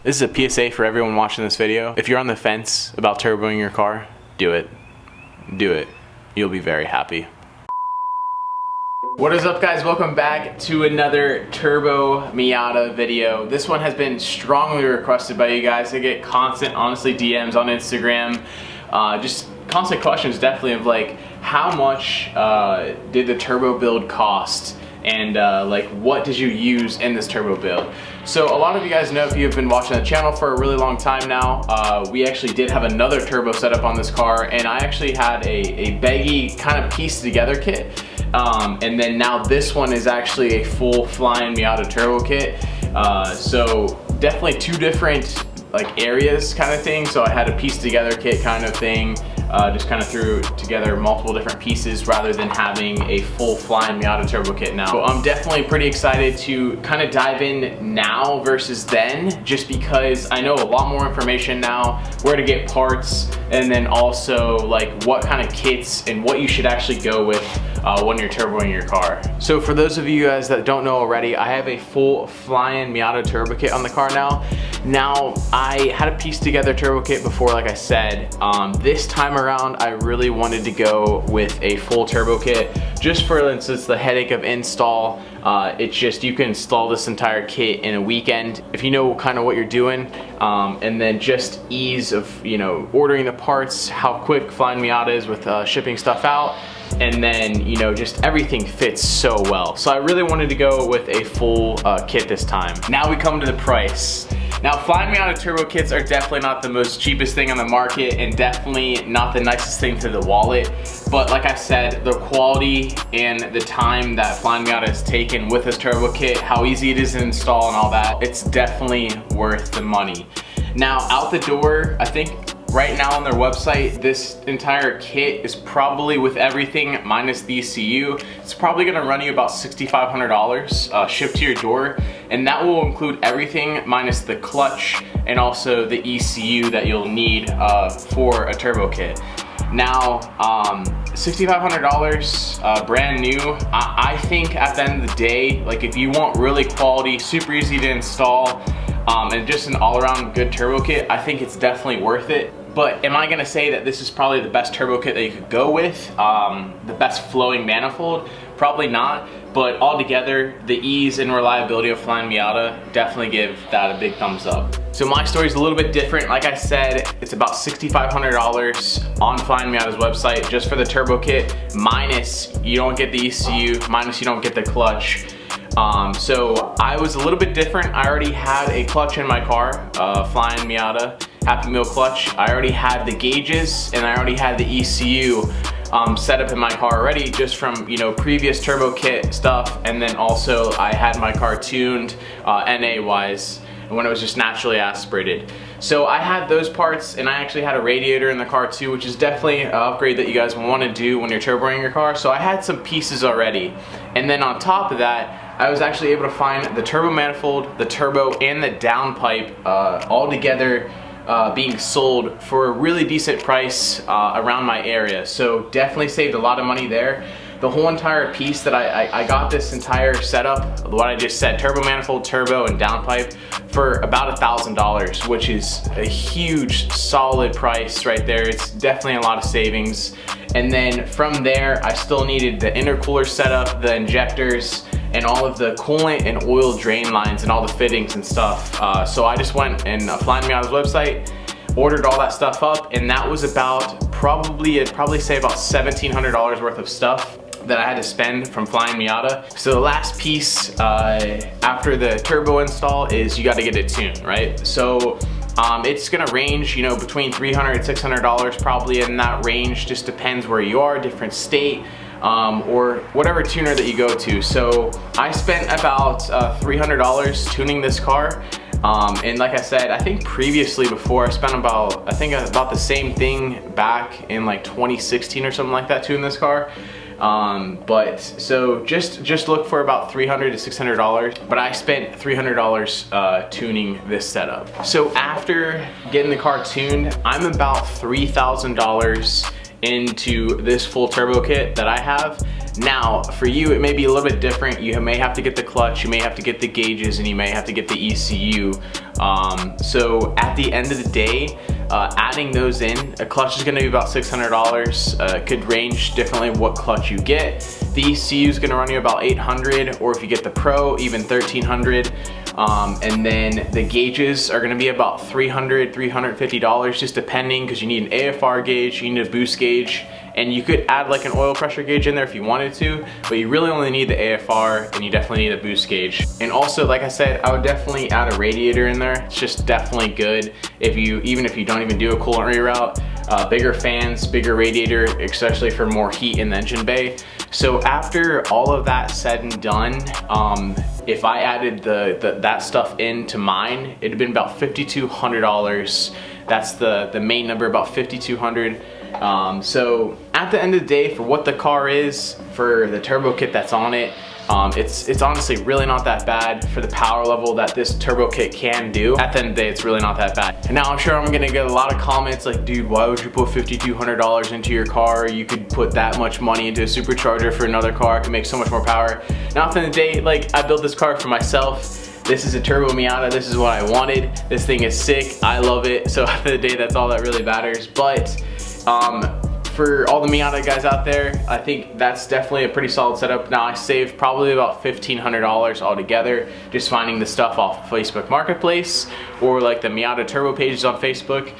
This is a PSA for everyone watching this video. If you're on the fence about turboing your car, do it. Do it. You'll be very happy. What is up, guys? Welcome back to another Turbo Miata video. This one has been strongly requested by you guys. I get constant, honestly, DMs on Instagram. Just constant questions, definitely, of like, how much did the turbo build cost? And like, what did you use in this turbo build? So a lot of you guys know, if you've been watching the channel for a really long time now, we actually did have another turbo setup on this car, and I actually had a baggy kind of pieced together kit. And then now this one is actually a full flying Miata turbo kit. So definitely two different like areas kind of thing. So I had a pieced together kit kind of thing. Just kind of threw together multiple different pieces rather than having a full flying Miata turbo kit now. So I'm definitely pretty excited to kind of dive in now versus then, just because I know a lot more information now, where to get parts, and then also like what kind of kits and what you should actually go with when you're turboing your car. So for those of you guys that don't know already, I have a full flying Miata turbo kit on the car now. Now, I had a pieced together turbo kit before, like I said. This time around, I really wanted to go with a full turbo kit, just for instance, the headache of install. It's just, you can install this entire kit in a weekend if you know kind of what you're doing, and then just ease of, you know, ordering the parts, how quick Flying Miata is with shipping stuff out, and then, you know, just everything fits so well. So I really wanted to go with a full kit this time. Now we come to the price. Now, Flying Miata turbo kits are definitely not the most cheapest thing on the market, and definitely not the nicest thing to the wallet. But like I said, the quality and the time that Flying Miata has taken with this turbo kit, how easy it is to install and all that, it's definitely worth the money. Now, out the door, I think right now on their website, this entire kit is probably, with everything minus the ECU, it's probably gonna run you about $6,500 shipped to your door, and that will include everything minus the clutch and also the ECU that you'll need for a turbo kit. Now, $6,500 brand new. I think at the end of the day, like, if you want really quality, super easy to install, and just an all-around good turbo kit, I think it's definitely worth it. But am I gonna say that this is probably the best turbo kit that you could go with? The best flowing manifold? Probably not, but altogether, the ease and reliability of Flying Miata definitely give that a big thumbs up. So my story is a little bit different. Like I said, it's about $6,500 on Flying Miata's website just for the turbo kit, minus you don't get the ECU, minus you don't get the clutch. So I was a little bit different. I already had a clutch in my car, Flying Miata Happy Meal clutch. I already had the gauges, and I already had the ECU set up in my car already, just from, you know, previous turbo kit stuff. And then also I had my car tuned NA wise when it was just naturally aspirated. So I had those parts, and I actually had a radiator in the car too, which is definitely an upgrade that you guys want to do when you're turboing your car. So I had some pieces already. And then on top of that, I was actually able to find the turbo manifold, the turbo, and the downpipe all together being sold for a really decent price around my area. So definitely saved a lot of money there. The whole entire piece that I got this entire setup, what I just said, turbo manifold, turbo, and downpipe, for about $1,000, which is a huge solid price right there. It's definitely a lot of savings. And then from there, I still needed the intercooler setup, the injectors, and all of the coolant and oil drain lines and all the fittings and stuff. So I just went and Flying Miata's website, ordered all that stuff up, and that was about I'd probably say about $1,700 worth of stuff that I had to spend from Flying Miata. So the last piece after the turbo install is you got to get it tuned, right? So it's gonna range, you know, between $300 and $600, probably in that range. Just depends where you are, different state, or whatever tuner that you go to. So I spent about $300 tuning this car. And like I said, I think previously before I spent about the same thing back in like 2016 or something like that tuning this car. But so just look for about $300 to $600, but I spent $300 tuning this setup. So after getting the car tuned, I'm about $3,000 into this full turbo kit that I have. Now, for you, it may be a little bit different. You may have to get the clutch, you may have to get the gauges, and you may have to get the ECU. So at the end of the day, adding those in, a clutch is gonna be about $600. Could range differently what clutch you get. The ECU is gonna run you about $800, or if you get the Pro, even $1,300. And then the gauges are gonna be about $300, $350, just depending, because you need an AFR gauge, you need a boost gauge, and you could add like an oil pressure gauge in there if you wanted to, but you really only need the AFR, and you definitely need a boost gauge. And also, like I said, I would definitely add a radiator in there. It's just definitely good even if you don't even do a coolant reroute. Bigger fans, bigger radiator, especially for more heat in the engine bay. So after all of that said and done, if I added that stuff into mine, it'd have been about $5,200. That's the main number, about $5,200. So at the end of the day, for what the car is, for the turbo kit that's on it, it's honestly really not that bad for the power level that this turbo kit can do. At the end of the day, it's really not that bad. And now I'm sure I'm gonna get a lot of comments like, dude, why would you put $5,200 into your car? You could put that much money into a supercharger for another car. It could make so much more power. Now at the end of the day, like, I built this car for myself. This is a turbo Miata. This is what I wanted. This thing is sick. I love it. So at the end of the day, that's all that really matters. But for all the Miata guys out there, I think that's definitely a pretty solid setup. Now I saved probably about $1,500 altogether just finding the stuff off Facebook Marketplace or like the Miata turbo pages on Facebook.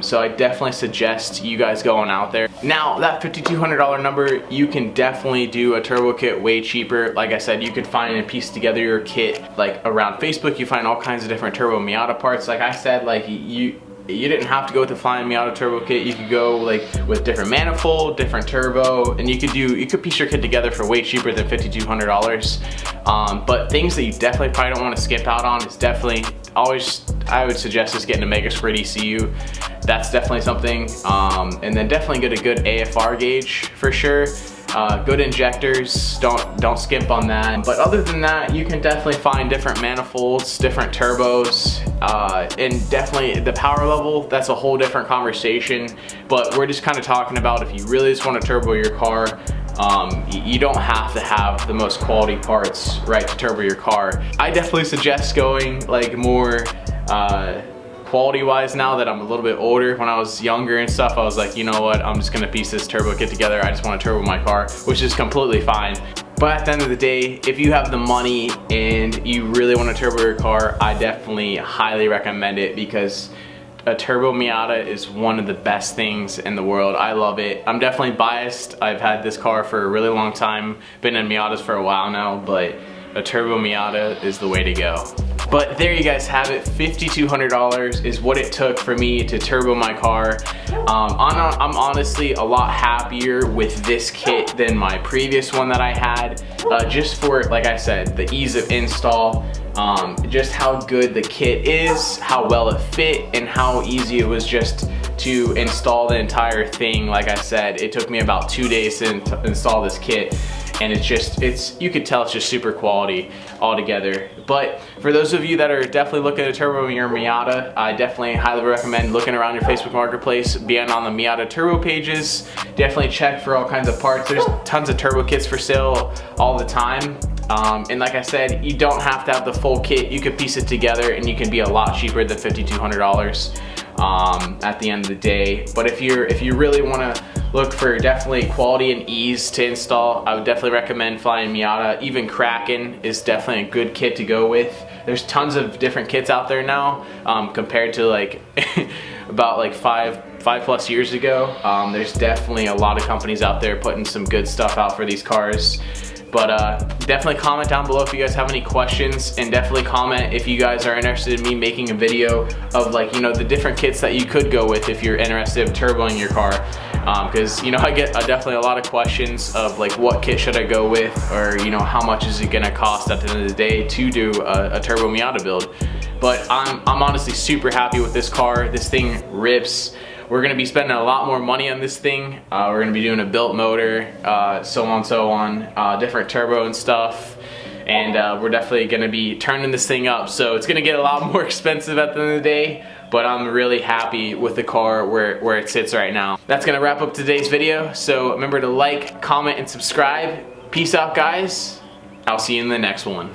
So I definitely suggest you guys going out there. Now that $5,200 number, you can definitely do a turbo kit way cheaper. Like I said, you could find and piece together your kit like around Facebook. You find all kinds of different turbo Miata parts. Like I said, like you didn't have to go with the Flying Miata turbo kit. You could go like with different manifold, different turbo, and you could piece your kit together for way cheaper than $5,200. But things that you definitely probably don't want to skip out on is definitely I would suggest just getting a Mega Squirt ECU. That's definitely something. And then definitely get a good AFR gauge for sure. Good injectors, don't skimp on that. But other than that, you can definitely find different manifolds, different turbos, and definitely the power level, that's a whole different conversation. But we're just kind of talking about if you really just want to turbo your car, you don't have to have the most quality parts, right, to turbo your car. I definitely suggest going like more quality wise now that I'm a little bit older. When I was younger and stuff, I was like, you know what, I'm just gonna piece this turbo kit together. I just want to turbo my car, which is completely fine. But at the end of the day, if you have the money and you really want to turbo your car, I definitely highly recommend it, because a turbo Miata is one of the best things in the world. I love it. I'm definitely biased. I've had this car for a really long time, been in Miatas for a while now, but a turbo Miata is the way to go. But there you guys have it. $5,200 is what it took for me to turbo my car. I'm honestly a lot happier with this kit than my previous one that I had, just for, like I said, the ease of install, just how good the kit is, how well it fit, and how easy it was just to install the entire thing. Like I said, it took me about 2 days to install this kit. And you could tell it's just super quality altogether. But for those of you that are definitely looking to turbo your Miata, I definitely highly recommend looking around your Facebook Marketplace, being on the Miata turbo pages. Definitely check for all kinds of parts. There's tons of turbo kits for sale all the time. And like I said, you don't have to have the full kit. You could piece it together and you can be a lot cheaper than $5,200 at the end of the day. But if you really want to look for definitely quality and ease to install, I would definitely recommend Flying Miata. Even Kraken is definitely a good kit to go with. There's tons of different kits out there now, compared to like about like five plus years ago. There's definitely a lot of companies out there putting some good stuff out for these cars. But definitely comment down below if you guys have any questions, and definitely comment if you guys are interested in me making a video of, like, you know, the different kits that you could go with if you're interested in turboing your car. Because, you know, I get definitely a lot of questions of like, what kit should I go with, or, you know, how much is it gonna cost at the end of the day to do a turbo Miata build. But I'm honestly super happy with this car. This thing rips. We're gonna be spending a lot more money on this thing. We're gonna be doing a built motor, so on, different turbo and stuff. and we're definitely gonna be turning this thing up. So it's gonna get a lot more expensive at the end of the day, but I'm really happy with the car where it sits right now. That's gonna wrap up today's video. So remember to like, comment, and subscribe. Peace out, guys. I'll see you in the next one.